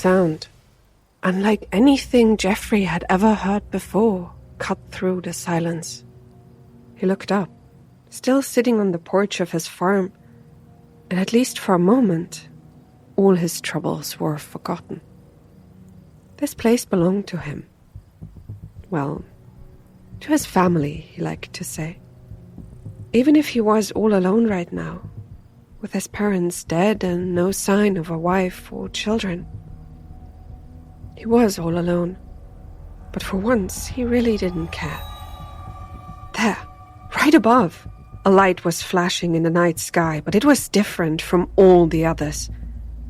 sound, unlike anything Jeffrey had ever heard before, cut through the silence. He looked up, still sitting on the porch of his farm, and at least for a moment, all his troubles were forgotten. This place belonged to him. Well, to his family, he liked to say. Even if he was all alone right now, with his parents dead and no sign of a wife or children. He was all alone, but for once he really didn't care. There, right above, a light was flashing in the night sky, but it was different from all the others.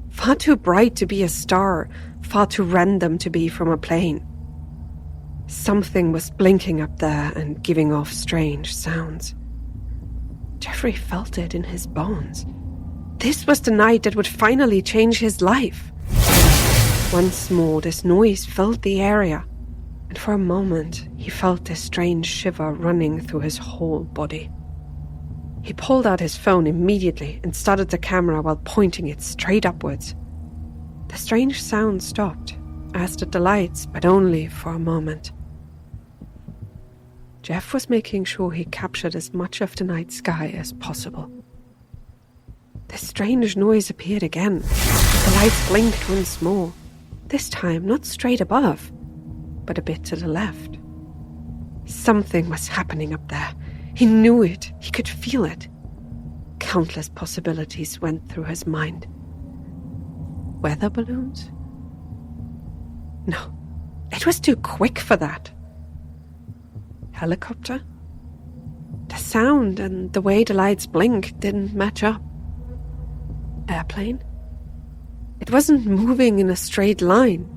Far too bright to be a star, far too random to be from a plane. Something was blinking up there and giving off strange sounds. Jeffrey felt it in his bones. This was the night that would finally change his life. Once more, this noise filled the area, and for a moment, he felt this strange shiver running through his whole body. He pulled out his phone immediately and started the camera while pointing it straight upwards. The strange sound stopped, as did the lights, but only for a moment. Jeff was making sure he captured as much of the night sky as possible. The strange noise appeared again. The lights blinked once more, this time not straight above, but a bit to the left. Something was happening up there. He knew it. He could feel it. Countless possibilities went through his mind. Weather balloons? No, it was too quick for that. Helicopter? The sound and the way the lights blinked didn't match up. Airplane? It wasn't moving in a straight line.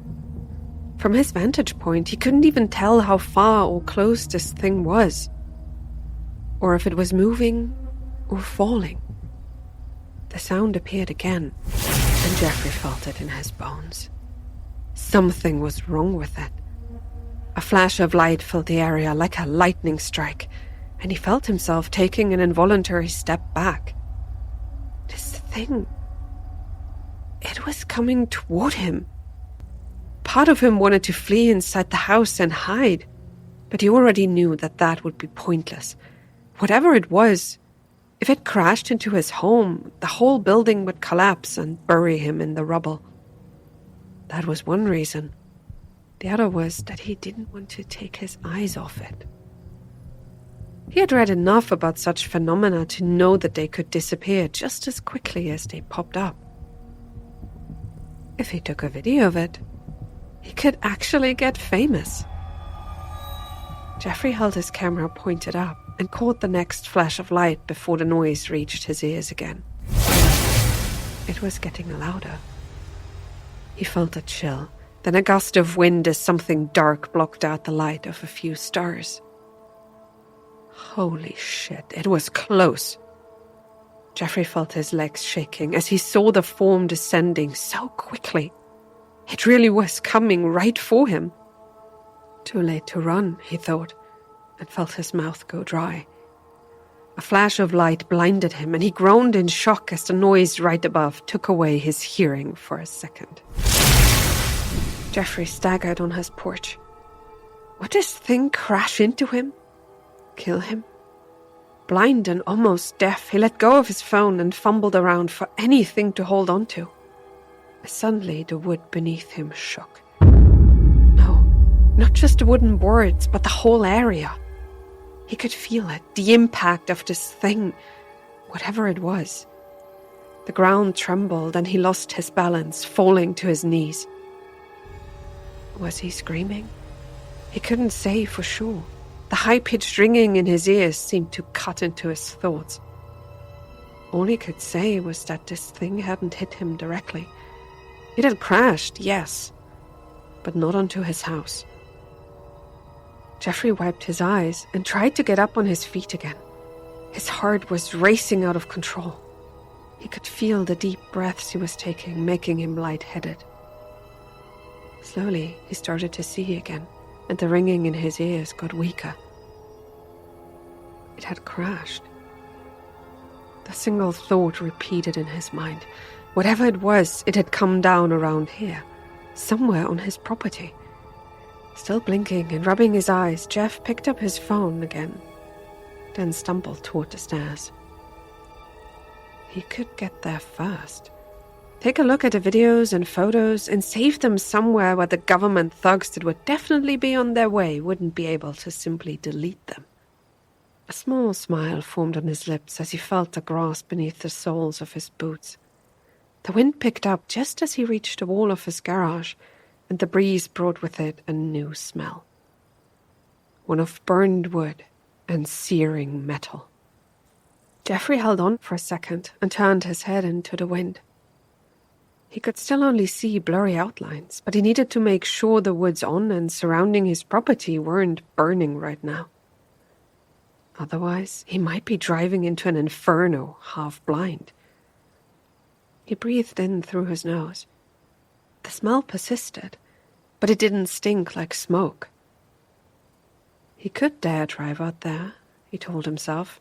From his vantage point, he couldn't even tell how far or close this thing was, or if it was moving or falling. The sound appeared again, and Jeffrey felt it in his bones. Something was wrong with it. A flash of light filled the area like a lightning strike, and he felt himself taking an involuntary step back. This thing, it was coming toward him. Part of him wanted to flee inside the house and hide, but he already knew that that would be pointless. Whatever it was, if it crashed into his home, the whole building would collapse and bury him in the rubble. That was one reason. The other was that he didn't want to take his eyes off it. He had read enough about such phenomena to know that they could disappear just as quickly as they popped up. If he took a video of it, he could actually get famous. Jeffrey held his camera pointed up and caught the next flash of light before the noise reached his ears again. It was getting louder. He felt a chill, then a gust of wind as something dark blocked out the light of a few stars. Holy shit, it was close. Jeffrey felt his legs shaking as he saw the form descending so quickly. It really was coming right for him. Too late to run, he thought, and felt his mouth go dry. A flash of light blinded him, and he groaned in shock as the noise right above took away his hearing for a second. Jeffrey staggered on his porch. Would this thing crash into him? Kill him? Blind and almost deaf, he let go of his phone and fumbled around for anything to hold on to. Suddenly, the wood beneath him shook. No, not just the wooden boards, but the whole area. He could feel it, the impact of this thing, whatever it was. The ground trembled and he lost his balance, falling to his knees. Was he screaming? He couldn't say for sure. The high-pitched ringing in his ears seemed to cut into his thoughts. All he could say was that this thing hadn't hit him directly. It had crashed, yes, but not onto his house. Jeffrey wiped his eyes and tried to get up on his feet again. His heart was racing out of control. He could feel the deep breaths he was taking, making him lightheaded. Slowly, he started to see again, and the ringing in his ears got weaker. It had crashed. The single thought repeated in his mind. Whatever it was, it had come down around here. somewhere on his property. Still blinking and rubbing his eyes, Jeff picked up his phone again, then stumbled toward the stairs. He could get there first. Take a look at the videos and photos and save them somewhere where the government thugs that would definitely be on their way wouldn't be able to simply delete them. A small smile formed on his lips as he felt the grass beneath the soles of his boots. The wind picked up just as he reached the wall of his garage, and the breeze brought with it a new smell. One of burned wood and searing metal. Jeffrey held on for a second and turned his head into the wind. He could still only see blurry outlines, but he needed to make sure the woods on and surrounding his property weren't burning right now. Otherwise, he might be driving into an inferno, half blind. He breathed in through his nose. The smell persisted, but it didn't stink like smoke. He could dare drive out there, he told himself,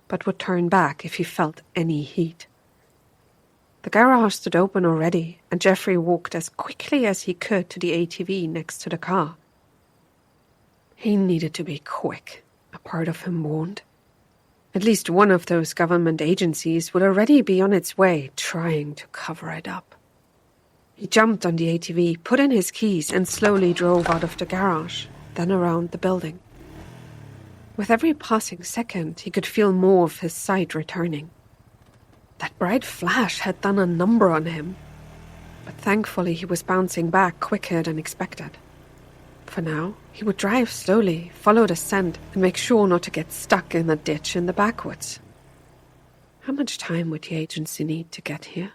but would turn back if he felt any heat. The garage stood open already, and Jeffrey walked as quickly as he could to the ATV next to the car. He needed to be quick, a part of him warned. At least one of those government agencies would already be on its way, trying to cover it up. He jumped on the ATV, put in his keys, and slowly drove out of the garage, then around the building. With every passing second, he could feel more of his sight returning. That bright flash had done a number on him, but thankfully he was bouncing back quicker than expected. For now, he would drive slowly, follow the scent, and make sure not to get stuck in a ditch in the backwoods. How much time would the agency need to get here?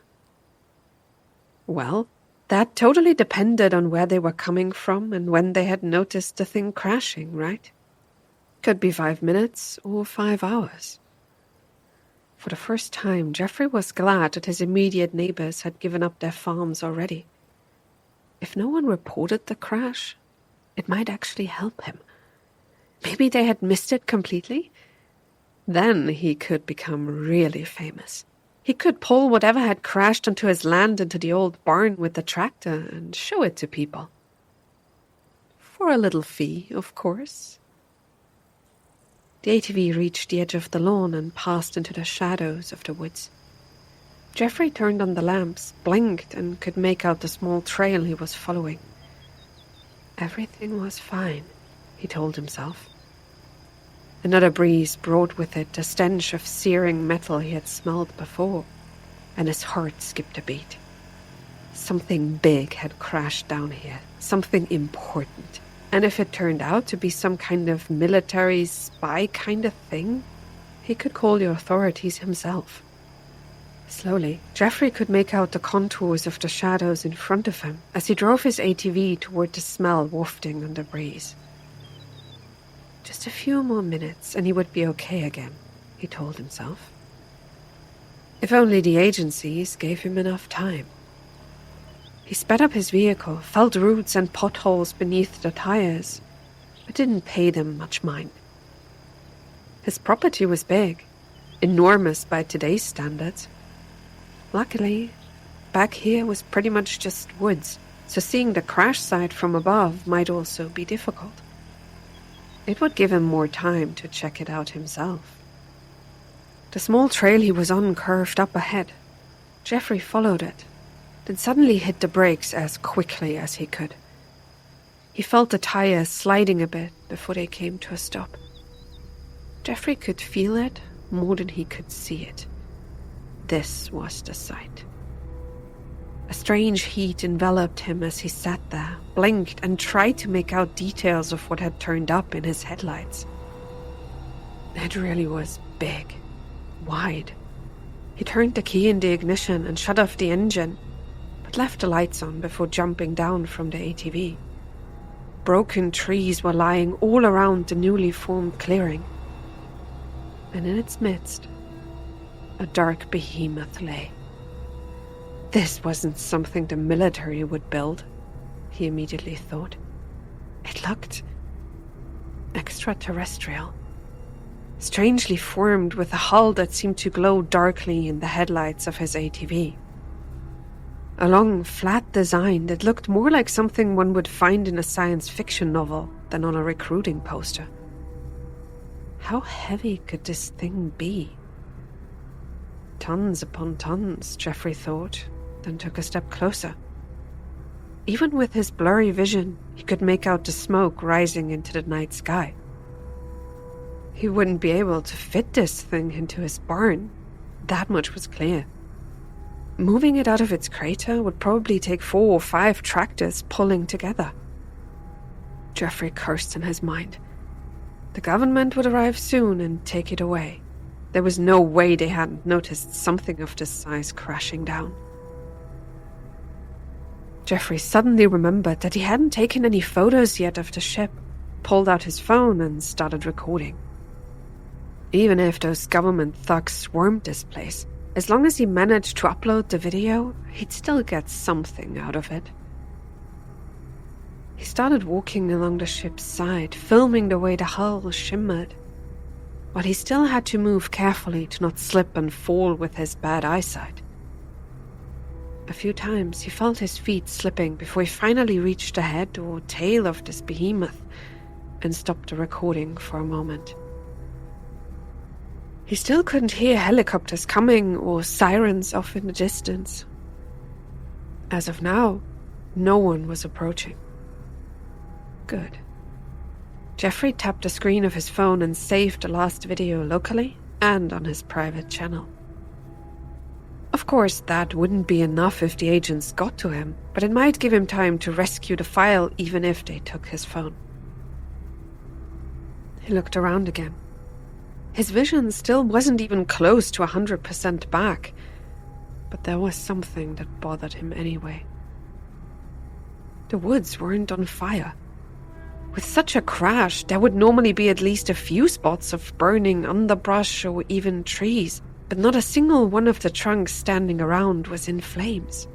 Well, that totally depended on where they were coming from and when they had noticed the thing crashing, right? Could be 5 minutes or 5 hours. For the first time, Jeffrey was glad that his immediate neighbors had given up their farms already. If no one reported the crash, it might actually help him. Maybe they had missed it completely? Then he could become really famous. He could pull whatever had crashed onto his land into the old barn with the tractor and show it to people. For a little fee, of course. The ATV reached the edge of the lawn and passed into the shadows of the woods. Jeffrey turned on the lamps, blinked, and could make out the small trail he was following. Everything was fine, he told himself. Another breeze brought with it the stench of searing metal he had smelled before, and his heart skipped a beat. Something big had crashed down here, something important. And if it turned out to be some kind of military spy kind of thing, he could call the authorities himself. Slowly, Jeffrey could make out the contours of the shadows in front of him as he drove his ATV toward the smell wafting on the breeze. Just a few more minutes and he would be okay again, he told himself. If only the agencies gave him enough time. He sped up his vehicle, felt roots and potholes beneath the tires, but didn't pay them much mind. His property was big, enormous by today's standards. Luckily, back here was pretty much just woods, so seeing the crash site from above might also be difficult. It would give him more time to check it out himself. The small trail he was on curved up ahead. Jeffrey followed it, then suddenly hit the brakes as quickly as he could. He felt the tires sliding a bit before they came to a stop. Jeffrey could feel it more than he could see it. This was the sight. A strange heat enveloped him as he sat there, blinked, and tried to make out details of what had turned up in his headlights. It really was big, wide. He turned the key in the ignition and shut off the engine, but left the lights on before jumping down from the ATV. Broken trees were lying all around the newly formed clearing, and in its midst, a dark behemoth lay. This wasn't something the military would build, he immediately thought. It looked extraterrestrial, strangely formed with a hull that seemed to glow darkly in the headlights of his ATV. A long, flat design that looked more like something one would find in a science fiction novel than on a recruiting poster. How heavy could this thing be? Tons upon tons, Jeffrey thought, then took a step closer. Even with his blurry vision, he could make out the smoke rising into the night sky. He wouldn't be able to fit this thing into his barn. That much was clear. Moving it out of its crater would probably take 4 or 5 tractors pulling together. Jeffrey cursed in his mind. The government would arrive soon and take it away. There was no way they hadn't noticed something of this size crashing down. Jeffrey suddenly remembered that he hadn't taken any photos yet of the ship, pulled out his phone and started recording. Even if those government thugs swarmed this place, as long as he managed to upload the video, he'd still get something out of it. He started walking along the ship's side, filming the way the hull shimmered, while he still had to move carefully to not slip and fall with his bad eyesight. A few times he felt his feet slipping before he finally reached the head or tail of this behemoth and stopped the recording for a moment. He still couldn't hear helicopters coming or sirens off in the distance. As of now, no one was approaching. Good. Jeffrey tapped the screen of his phone and saved the last video locally and on his private channel. Of course, that wouldn't be enough if the agents got to him, but it might give him time to rescue the file even if they took his phone. He looked around again. His vision still wasn't even close to 100% back, but there was something that bothered him anyway. The woods weren't on fire. With such a crash, there would normally be at least a few spots of burning underbrush or even trees, but not a single one of the trunks standing around was in flames.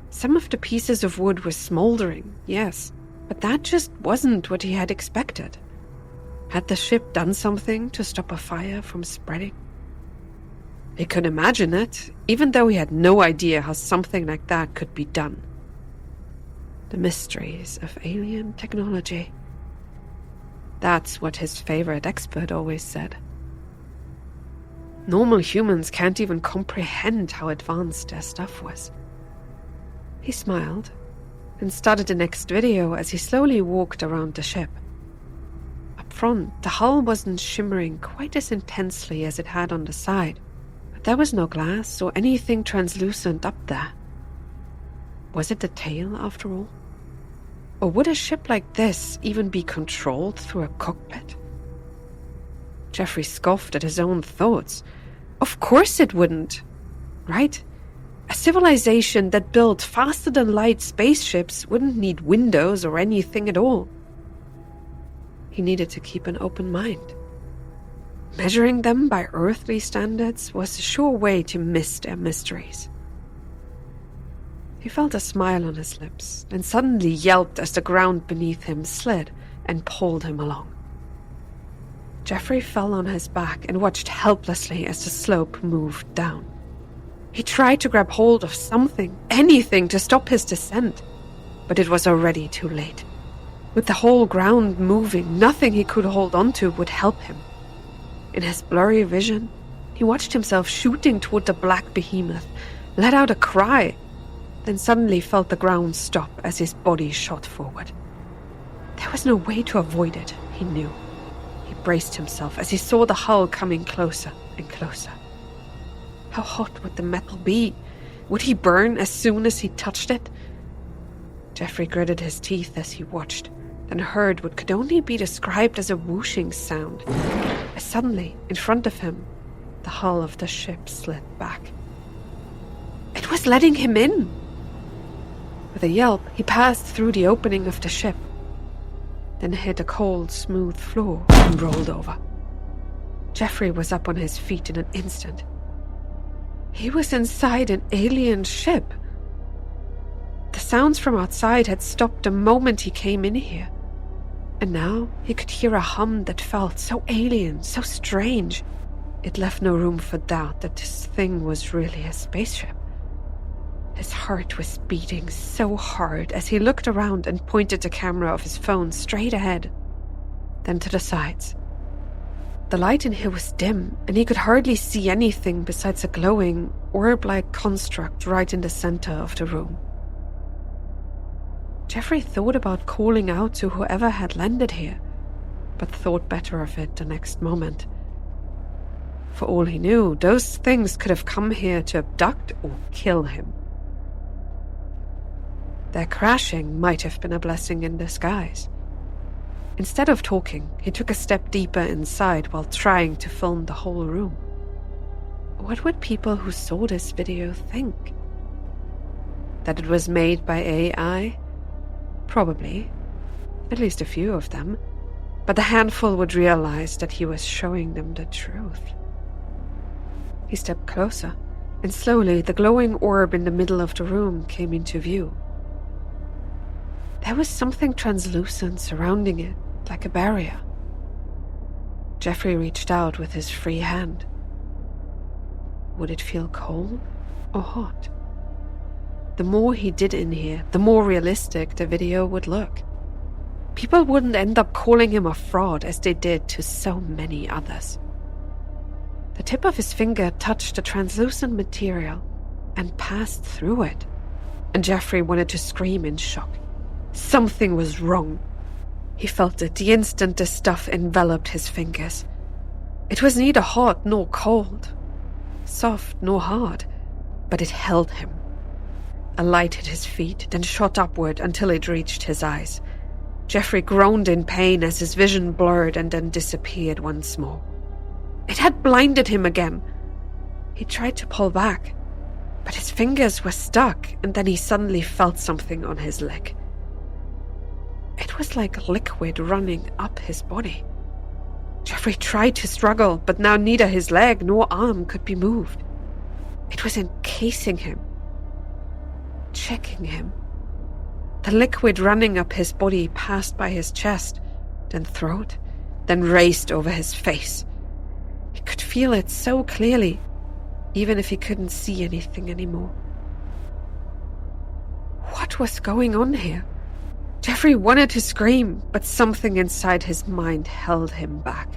Some of the pieces of wood were smoldering, yes, but that just wasn't what he had expected. Had the ship done something to stop a fire from spreading? He could imagine it, even though he had no idea how something like that could be done. The mysteries of alien technology. That's what his favorite expert always said. Normal humans can't even comprehend how advanced their stuff was. He smiled and started the next video as he slowly walked around the ship. Up front, the hull wasn't shimmering quite as intensely as it had on the side, but there was no glass or anything translucent up there. Was it the tail, after all? Or would a ship like this even be controlled through a cockpit? Jeffrey scoffed at his own thoughts. Of course it wouldn't, right? A civilization that built faster-than-light spaceships wouldn't need windows or anything at all. He needed to keep an open mind. Measuring them by earthly standards was a sure way to miss their mysteries. He felt a smile on his lips, and suddenly yelped as the ground beneath him slid and pulled him along. Jeffrey fell on his back and watched helplessly as the slope moved down. He tried to grab hold of something, anything, to stop his descent, but it was already too late. With the whole ground moving, nothing he could hold onto would help him. In his blurry vision, he watched himself shooting toward the black behemoth, let out a cry, then suddenly felt the ground stop as his body shot forward. There was no way to avoid it, he knew. He braced himself as he saw the hull coming closer and closer. How hot would the metal be? Would he burn as soon as he touched it? Jeffrey gritted his teeth as he watched, then heard what could only be described as a whooshing sound, as suddenly, in front of him, the hull of the ship slid back. It was letting him in! With a yelp, he passed through the opening of the ship, then hit a cold, smooth floor and rolled over. Jeffrey was up on his feet in an instant. He was inside an alien ship. The sounds from outside had stopped the moment he came in here, and now he could hear a hum that felt so alien, so strange. It left no room for doubt that this thing was really a spaceship. His heart was beating so hard as he looked around and pointed the camera of his phone straight ahead, then to the sides. The light in here was dim, and he could hardly see anything besides a glowing, orb-like construct right in the center of the room. Jeffrey thought about calling out to whoever had landed here, but thought better of it the next moment. For all he knew, those things could have come here to abduct or kill him. Their crashing might have been a blessing in disguise. Instead of talking, he took a step deeper inside while trying to film the whole room. What would people who saw this video think? That it was made by AI? Probably. At least a few of them. But a handful would realize that he was showing them the truth. He stepped closer, and slowly the glowing orb in the middle of the room came into view. There was something translucent surrounding it, like a barrier. Jeffrey reached out with his free hand. Would it feel cold or hot? The more he did in here, the more realistic the video would look. People wouldn't end up calling him a fraud as they did to so many others. The tip of his finger touched the translucent material and passed through it, and Jeffrey wanted to scream in shock. Something was wrong. He felt it the instant the stuff enveloped his fingers. It was neither hot nor cold, soft nor hard, but it held him. A light hit his feet, then shot upward until it reached his eyes. Jeffrey groaned in pain as his vision blurred and then disappeared once more. It had blinded him again. He tried to pull back, but his fingers were stuck, and then he suddenly felt something on his leg. It was like liquid running up his body. Jeffrey tried to struggle, but now neither his leg nor arm could be moved. It was encasing him, checking him. The liquid running up his body passed by his chest, then throat, then raced over his face. He could feel it so clearly, even if he couldn't see anything anymore. What was going on here? Jeffrey wanted to scream, but something inside his mind held him back.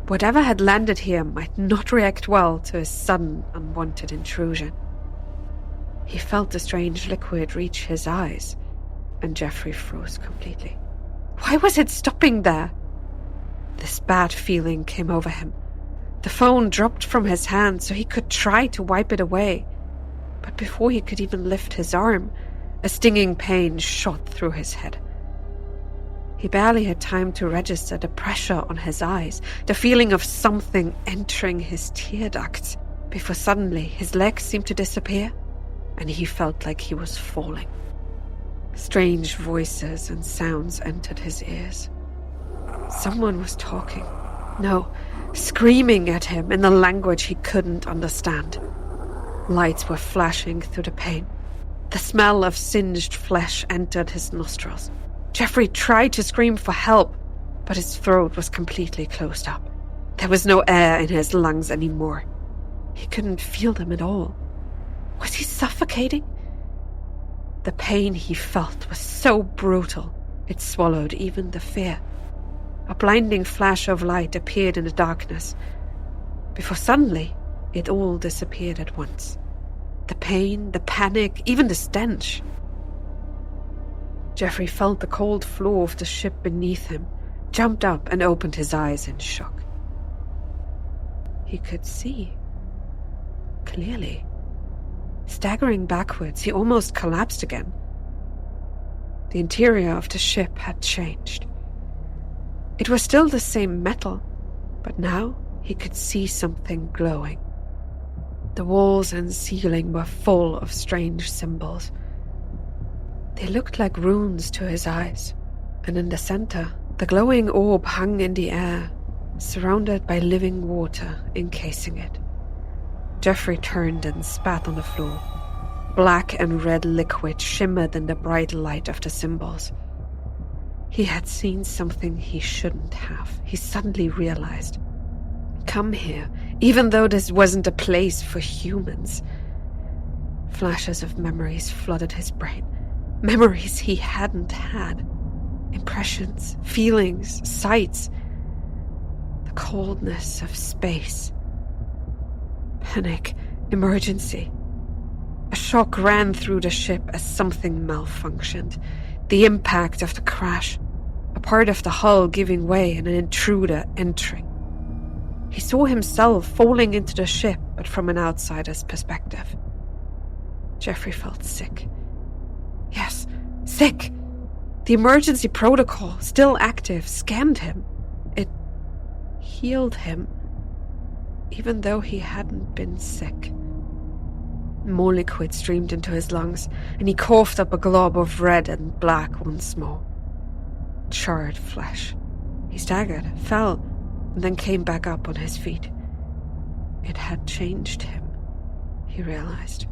Whatever had landed here might not react well to a sudden, unwanted intrusion. He felt the strange liquid reach his eyes, and Jeffrey froze completely. Why was it stopping there? This bad feeling came over him. The phone dropped from his hand so he could try to wipe it away, but before he could even lift his arm, a stinging pain shot through his head. He barely had time to register the pressure on his eyes, the feeling of something entering his tear ducts, before suddenly his legs seemed to disappear, and he felt like he was falling. Strange voices and sounds entered his ears. Someone was talking. No, screaming at him in a language he couldn't understand. Lights were flashing through the pane. The smell of singed flesh entered his nostrils. Jeffrey tried to scream for help, but his throat was completely closed up. There was no air in his lungs anymore. He couldn't feel them at all. Was he suffocating? The pain he felt was so brutal, it swallowed even the fear. A blinding flash of light appeared in the darkness, before suddenly it all disappeared at once. The pain, the panic, even the stench. Jeffrey felt the cold floor of the ship beneath him, jumped up and opened his eyes in shock. He could see. Clearly. Staggering backwards, he almost collapsed again. The interior of the ship had changed. It was still the same metal, but now he could see something glowing. The walls and ceiling were full of strange symbols. They looked like runes to his eyes, and in the center, the glowing orb hung in the air, surrounded by living water encasing it. Jeffrey turned and spat on the floor. Black and red liquid shimmered in the bright light of the symbols. He had seen something he shouldn't have, he suddenly realized. Come here, even though this wasn't a place for humans. Flashes of memories flooded his brain. Memories he hadn't had. Impressions, feelings, sights. The coldness of space. Panic, emergency. A shock ran through the ship as something malfunctioned. The impact of the crash. A part of the hull giving way and an intruder entering. He saw himself falling into the ship, but from an outsider's perspective. Jeffrey felt sick. Yes, sick. The emergency protocol, still active, scanned him. It healed him, even though he hadn't been sick. More liquid streamed into his lungs, and he coughed up a glob of red and black once more. Charred flesh. He staggered, fell, and then came back up on his feet. It had changed him, he realized.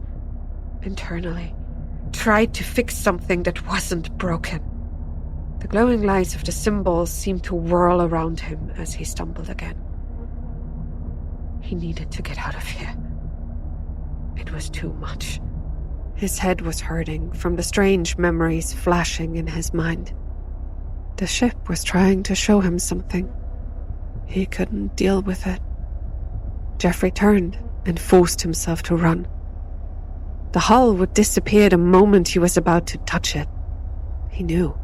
Internally, tried to fix something that wasn't broken. The glowing lights of the symbols seemed to whirl around him as he stumbled again. He needed to get out of here. It was too much. His head was hurting from the strange memories flashing in his mind. The ship was trying to show him something. He couldn't deal with it. Jeffrey turned and forced himself to run. The hull would disappear the moment he was about to touch it. He knew.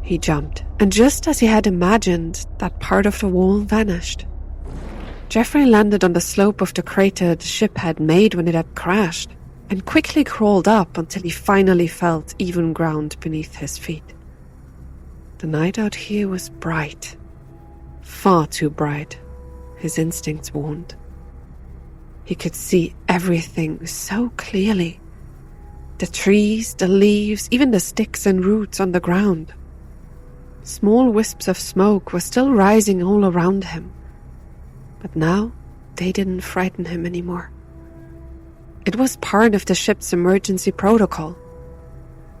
He jumped, and just as he had imagined, that part of the wall vanished. Jeffrey landed on the slope of the crater the ship had made when it had crashed, and quickly crawled up until he finally felt even ground beneath his feet. The night out here was bright. Far too bright, his instincts warned. He could see everything so clearly. The trees, the leaves, even the sticks and roots on the ground. Small wisps of smoke were still rising all around him. But now, they didn't frighten him anymore. It was part of the ship's emergency protocol.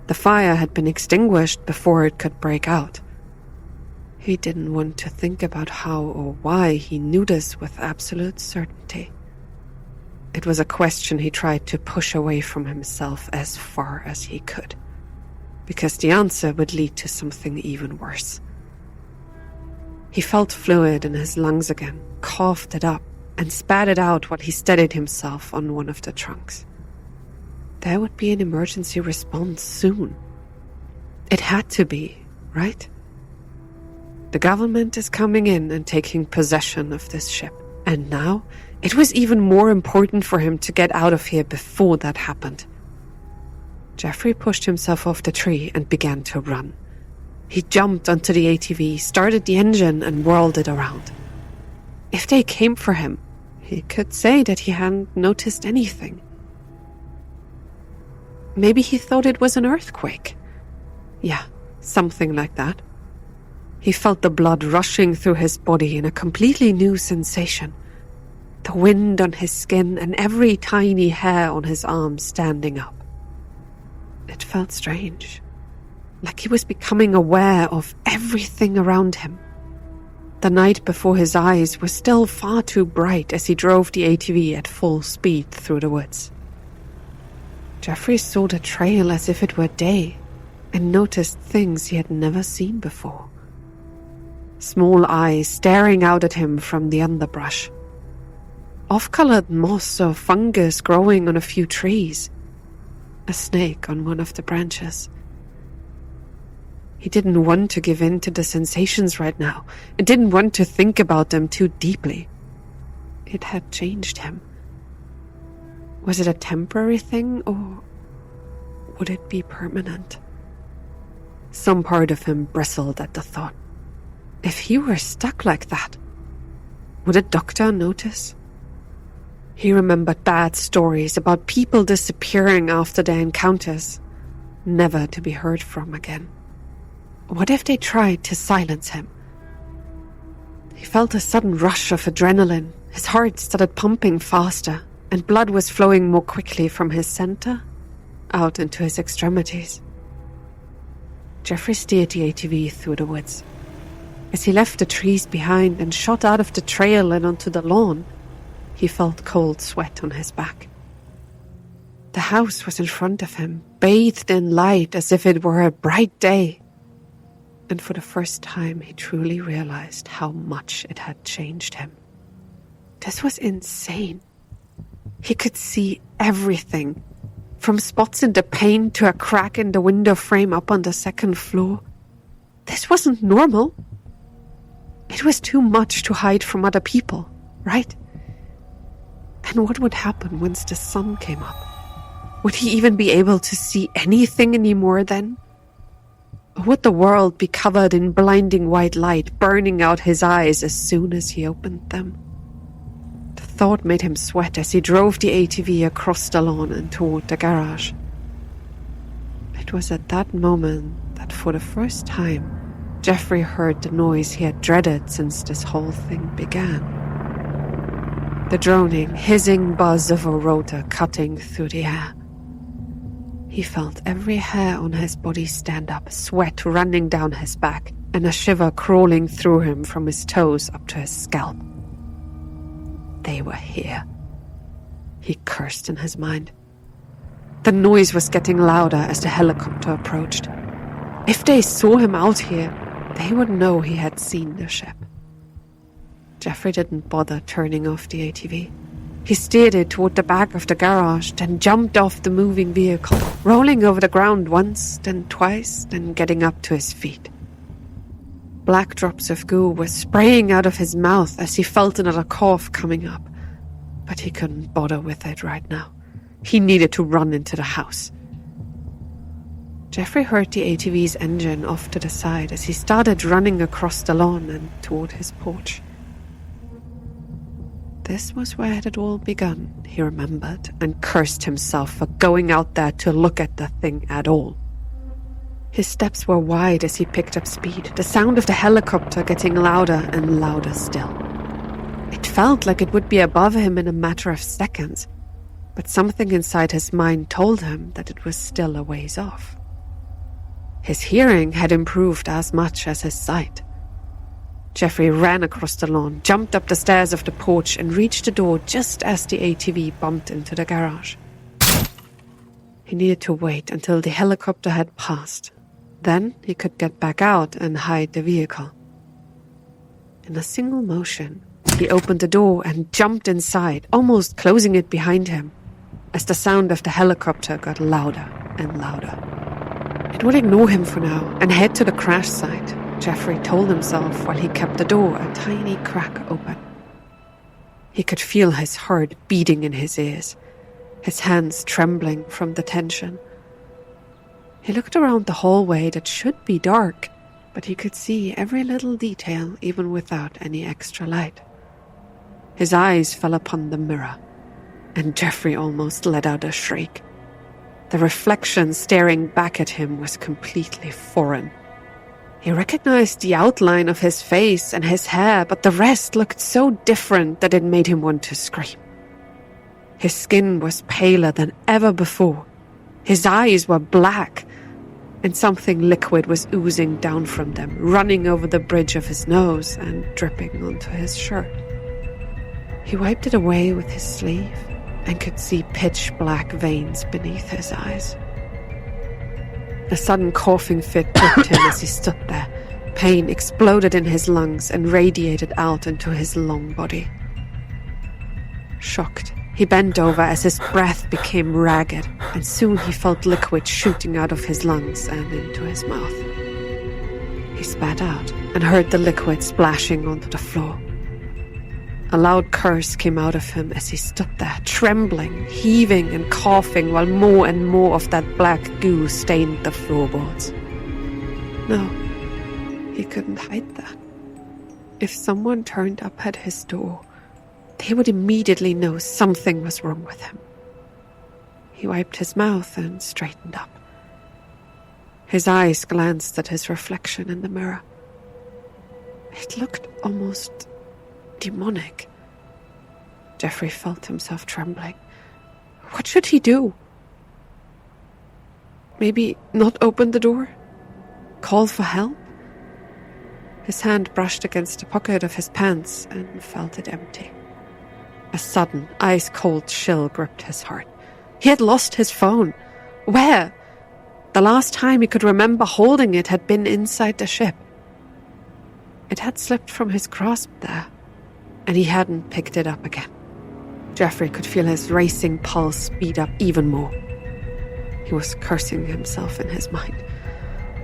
The fire had been extinguished before it could break out. He didn't want to think about how or why he knew this with absolute certainty. It was a question he tried to push away from himself as far as he could, because the answer would lead to something even worse. He felt fluid in his lungs again, coughed it up, and spat it out while he steadied himself on one of the trunks. There would be an emergency response soon. It had to be, right? The government is coming in and taking possession of this ship, and now it was even more important for him to get out of here before that happened. Jeffrey pushed himself off the tree and began to run. He jumped onto the ATV, started the engine, and whirled it around. If they came for him, he could say that he hadn't noticed anything. Maybe he thought it was an earthquake. Yeah, something like that. He felt the blood rushing through his body in a completely new sensation. The wind on his skin and every tiny hair on his arm standing up. It felt strange, like he was becoming aware of everything around him. The night before his eyes was still far too bright as he drove the ATV at full speed through the woods. Jeffrey saw the trail as if it were day and noticed things he had never seen before. Small eyes staring out at him from the underbrush. Off-colored moss or fungus growing on a few trees. A snake on one of the branches. He didn't want to give in to the sensations right now and didn't want to think about them too deeply. It had changed him. Was it a temporary thing, or would it be permanent? Some part of him bristled at the thought. If he were stuck like that, would a doctor notice? He remembered bad stories about people disappearing after their encounters, never to be heard from again. What if they tried to silence him? He felt a sudden rush of adrenaline. His heart started pumping faster, and blood was flowing more quickly from his center out into his extremities. Jeffrey steered the ATV through the woods. As he left the trees behind and shot out of the trail and onto the lawn, he felt cold sweat on his back. The house was in front of him, bathed in light as if it were a bright day. And for the first time, he truly realized how much it had changed him. This was insane. He could see everything, from spots in the paint to a crack in the window frame up on the second floor. This wasn't normal. It was too much to hide from other people, right? And what would happen once the sun came up? Would he even be able to see anything anymore then? Or would the world be covered in blinding white light, burning out his eyes as soon as he opened them? The thought made him sweat as he drove the ATV across the lawn and toward the garage. It was at that moment that for the first time, Jeffrey heard the noise he had dreaded since this whole thing began. The droning, hissing buzz of a rotor cutting through the air. He felt every hair on his body stand up, sweat running down his back, and a shiver crawling through him from his toes up to his scalp. They were here. He cursed in his mind. The noise was getting louder as the helicopter approached. If they saw him out here, they would know he had seen the ship. Jeffrey didn't bother turning off the ATV. He steered it toward the back of the garage, then jumped off the moving vehicle, rolling over the ground once, then twice, then getting up to his feet. Black drops of goo were spraying out of his mouth as he felt another cough coming up. But he couldn't bother with it right now. He needed to run into the house. Jeffrey heard the ATV's engine off to the side as he started running across the lawn and toward his porch. This was where it had all begun, he remembered, and cursed himself for going out there to look at the thing at all. His steps were wide as he picked up speed, the sound of the helicopter getting louder and louder still. It felt like it would be above him in a matter of seconds, but something inside his mind told him that it was still a ways off. His hearing had improved as much as his sight. Jeffrey ran across the lawn, jumped up the stairs of the porch, and reached the door just as the ATV bumped into the garage. He needed to wait until the helicopter had passed. Then he could get back out and hide the vehicle. In a single motion, he opened the door and jumped inside, almost closing it behind him, as the sound of the helicopter got louder and louder. It would ignore him for now and head to the crash site, Jeffrey told himself while he kept the door a tiny crack open. He could feel his heart beating in his ears, his hands trembling from the tension. He looked around the hallway that should be dark, but he could see every little detail even without any extra light. His eyes fell upon the mirror, and Jeffrey almost let out a shriek. The reflection staring back at him was completely foreign. He recognized the outline of his face and his hair, but the rest looked so different that it made him want to scream. His skin was paler than ever before. His eyes were black, and something liquid was oozing down from them, running over the bridge of his nose and dripping onto his shirt. He wiped it away with his sleeve and could see pitch-black veins beneath his eyes. A sudden coughing fit gripped him as he stood there. Pain exploded in his lungs and radiated out into his long body. Shocked, he bent over as his breath became ragged, and soon he felt liquid shooting out of his lungs and into his mouth. He spat out and heard the liquid splashing onto the floor. A loud curse came out of him as he stood there, trembling, heaving and coughing while more and more of that black goo stained the floorboards. No, he couldn't hide that. If someone turned up at his door, they would immediately know something was wrong with him. He wiped his mouth and straightened up. His eyes glanced at his reflection in the mirror. It looked almost demonic. Jeffrey felt himself trembling. What should he do? Maybe not open the door? Call for help? His hand brushed against the pocket of his pants and felt it empty. A sudden, ice-cold chill gripped his heart. He had lost his phone. Where? The last time he could remember holding it had been inside the ship. It had slipped from his grasp there, and he hadn't picked it up again. Jeffrey could feel his racing pulse speed up even more. He was cursing himself in his mind.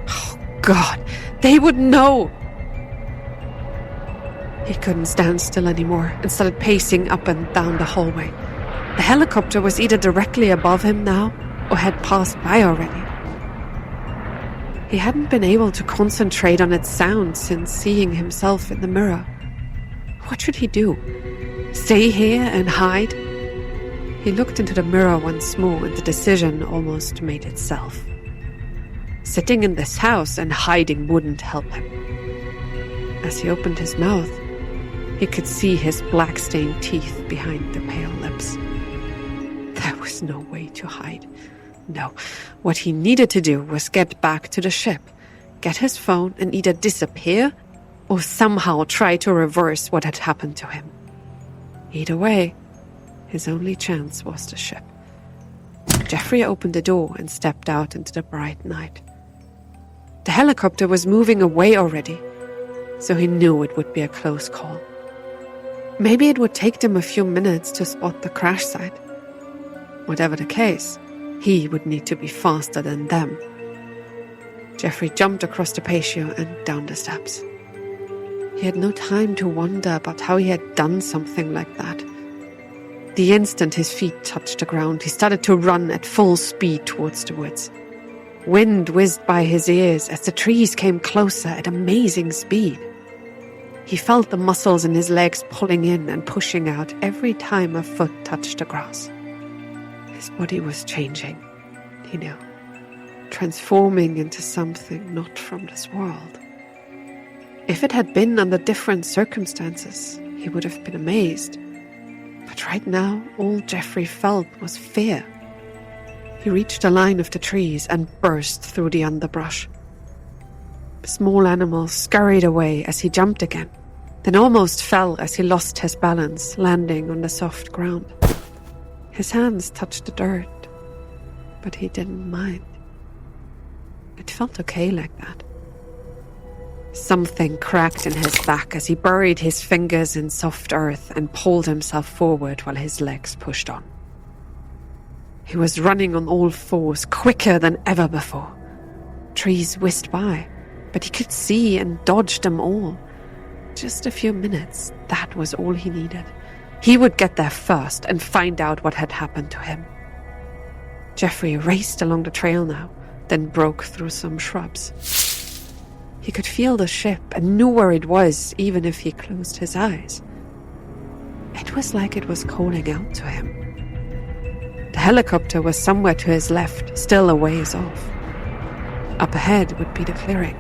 Oh, God, they would know! He couldn't stand still anymore and started pacing up and down the hallway. The helicopter was either directly above him now or had passed by already. He hadn't been able to concentrate on its sound since seeing himself in the mirror. What should he do? Stay here and hide? He looked into the mirror once more and the decision almost made itself. Sitting in this house and hiding wouldn't help him. As he opened his mouth, he could see his black-stained teeth behind the pale lips. There was no way to hide. No, what he needed to do was get back to the ship, get his phone and either disappear or somehow try to reverse what had happened to him. Either way, his only chance was the ship. Jeffrey opened the door and stepped out into the bright night. The helicopter was moving away already, so he knew it would be a close call. Maybe it would take them a few minutes to spot the crash site. Whatever the case, he would need to be faster than them. Jeffrey jumped across the patio and down the steps. He had no time to wonder about how he had done something like that. The instant his feet touched the ground, he started to run at full speed towards the woods. Wind whizzed by his ears as the trees came closer at amazing speed. He felt the muscles in his legs pulling in and pushing out every time a foot touched the grass. His body was changing, he knew, transforming into something not from this world. If it had been under different circumstances, he would have been amazed. But right now, all Jeffrey felt was fear. He reached the line of the trees and burst through the underbrush. Small animals scurried away as he jumped again, then almost fell as he lost his balance, landing on the soft ground. His hands touched the dirt, but he didn't mind. It felt okay like that. Something cracked in his back as he buried his fingers in soft earth and pulled himself forward while his legs pushed on. He was running on all fours, quicker than ever before. Trees whizzed by, but he could see and dodge them all. Just a few minutes, that was all he needed. He would get there first and find out what had happened to him. Jeffrey raced along the trail now, then broke through some shrubs. He could feel the ship and knew where it was, even if he closed his eyes. It was like it was calling out to him. The helicopter was somewhere to his left, still a ways off. Up ahead would be the clearing.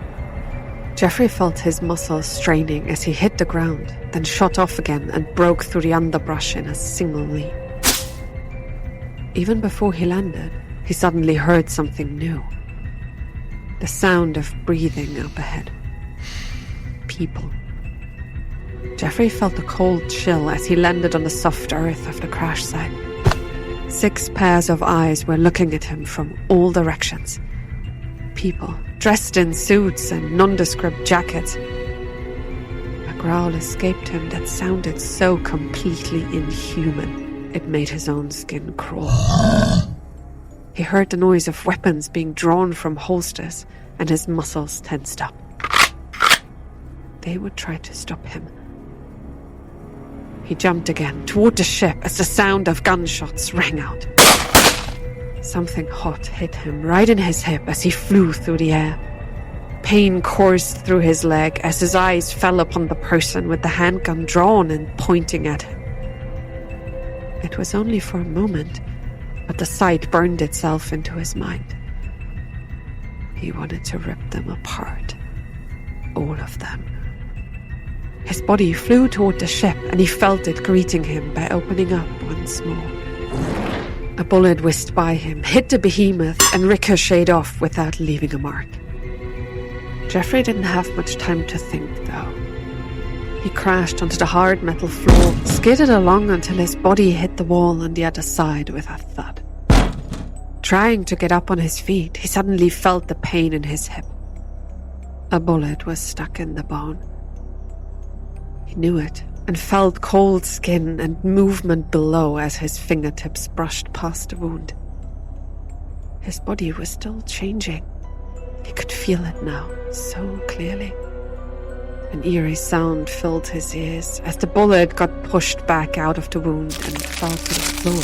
Jeffrey felt his muscles straining as he hit the ground, then shot off again and broke through the underbrush in a single leap. Even before he landed, he suddenly heard something new. The sound of breathing up ahead. People. Jeffrey felt a cold chill as he landed on the soft earth of the crash site. 6 pairs of eyes were looking at him from all directions. People, dressed in suits and nondescript jackets. A growl escaped him that sounded so completely inhuman, it made his own skin crawl. He heard the noise of weapons being drawn from holsters, and his muscles tensed up. They would try to stop him. He jumped again, toward the ship, as the sound of gunshots rang out. Something hot hit him right in his hip as he flew through the air. Pain coursed through his leg as his eyes fell upon the person with the handgun drawn and pointing at him. It was only for a moment, but the sight burned itself into his mind. He wanted to rip them apart. All of them. His body flew toward the ship, and he felt it greeting him by opening up once more. A bullet whizzed by him, hit the behemoth, and ricocheted off without leaving a mark. Jeffrey didn't have much time to think, though. He crashed onto the hard metal floor, skidded along until his body hit the wall on the other side with a thud. Trying to get up on his feet, he suddenly felt the pain in his hip. A bullet was stuck in the bone. He knew it and felt cold skin and movement below as his fingertips brushed past the wound. His body was still changing. He could feel it now, so clearly. An eerie sound filled his ears as the bullet got pushed back out of the wound and fell to the floor,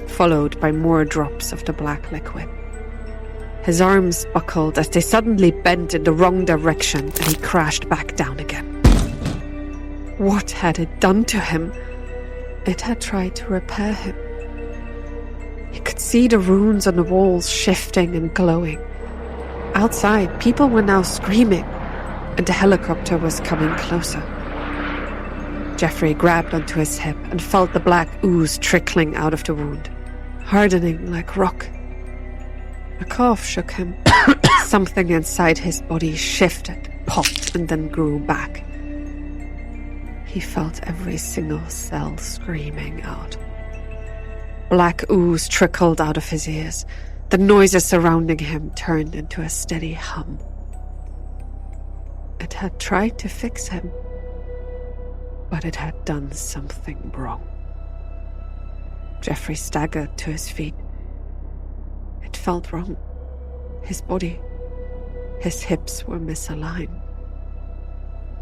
followed by more drops of the black liquid. His arms buckled as they suddenly bent in the wrong direction and he crashed back down again. What had it done to him? It had tried to repair him. He could see the runes on the walls shifting and glowing. Outside, people were now screaming, and the helicopter was coming closer. Jeffrey grabbed onto his hip and felt the black ooze trickling out of the wound, hardening like rock. A cough shook him. Something inside his body shifted, popped, and then grew back. He felt every single cell screaming out. Black ooze trickled out of his ears. The noises surrounding him turned into a steady hum. It had tried to fix him, but it had done something wrong. Jeffrey staggered to his feet. It felt wrong. His body, his hips were misaligned.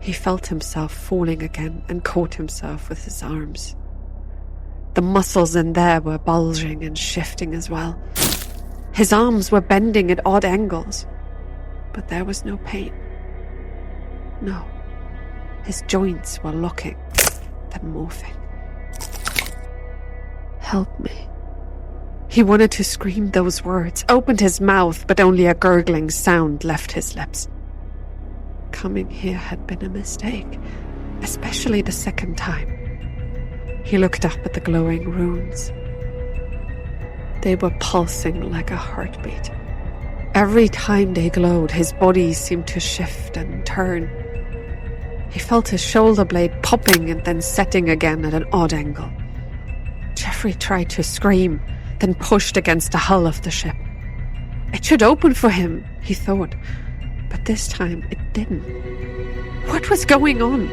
He felt himself falling again and caught himself with his arms. The muscles in there were bulging and shifting as well. His arms were bending at odd angles, but there was no pain. No, his joints were locking, then morphing. Help me. He wanted to scream those words, opened his mouth, but only a gurgling sound left his lips. Coming here had been a mistake, especially the second time. He looked up at the glowing runes. They were pulsing like a heartbeat. Every time they glowed, his body seemed to shift and turn. He felt his shoulder blade popping and then setting again at an odd angle. Jeffrey tried to scream, then pushed against the hull of the ship. It should open for him, he thought, but this time it didn't. What was going on?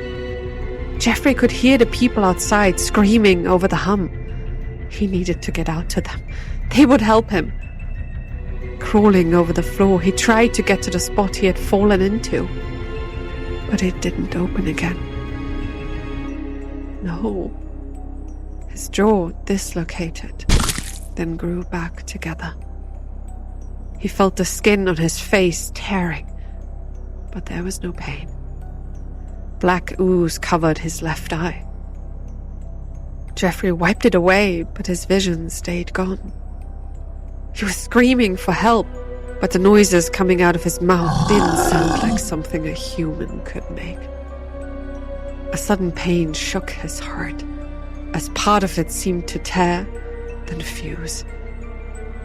Jeffrey could hear the people outside screaming over the hum. He needed to get out to them. They would help him. Crawling over the floor, he tried to get to the spot he had fallen into, but it didn't open again. No. His jaw dislocated, then grew back together. He felt the skin on his face tearing, but there was no pain. Black ooze covered his left eye. Jeffrey wiped it away, but his vision stayed gone. He was screaming for help, but the noises coming out of his mouth didn't sound like something a human could make. A sudden pain shook his heart, as part of it seemed to tear, then fuse.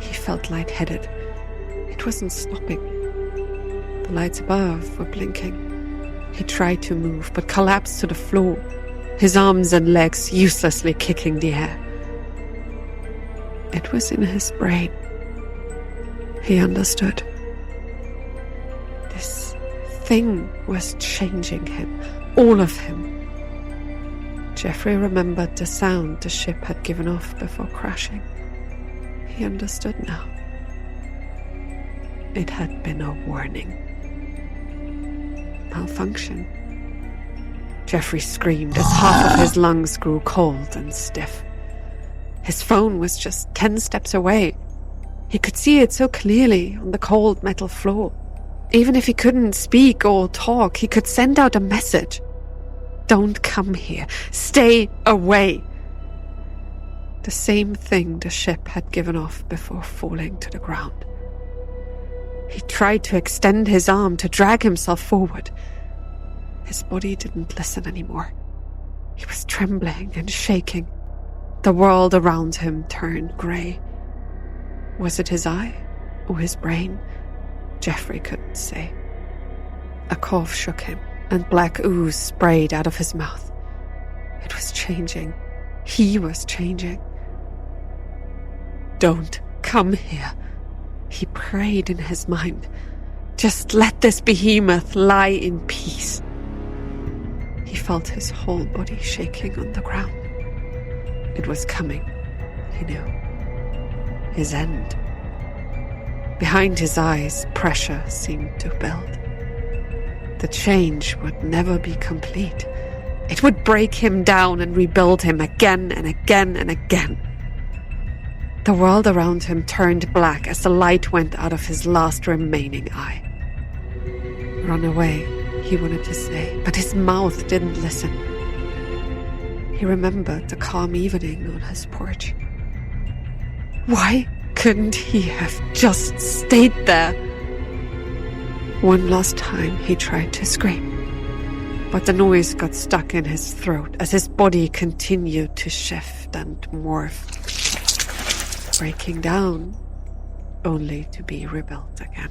He felt lightheaded. It wasn't stopping. The lights above were blinking. He tried to move, but collapsed to the floor, his arms and legs uselessly kicking the air. It was in his brain. He understood. This thing was changing him, all of him. Jeffrey remembered the sound the ship had given off before crashing. He understood now. It had been a warning. Malfunction. Jeffrey screamed as half of his lungs grew cold and stiff. His phone was just 10 steps away. He could see it so clearly on the cold metal floor. Even if he couldn't speak or talk, he could send out a message. Don't come here. Stay away. The same thing the ship had given off before falling to the ground. He tried to extend his arm to drag himself forward. His body didn't listen anymore. He was trembling and shaking. The world around him turned grey. Was it his eye or his brain? Jeffrey couldn't say. A cough shook him, and black ooze sprayed out of his mouth. It was changing. He was changing. Don't come here. He prayed in his mind. Just let this behemoth lie in peace. He felt his whole body shaking on the ground. It was coming, he knew. His end. Behind his eyes, pressure seemed to build. The change would never be complete. It would break him down and rebuild him again and again and again. The world around him turned black as the light went out of his last remaining eye. Run away, he wanted to say, but his mouth didn't listen. He remembered the calm evening on his porch. Why couldn't he have just stayed there? One last time he tried to scream, but the noise got stuck in his throat as his body continued to shift and morph, breaking down only to be rebuilt again.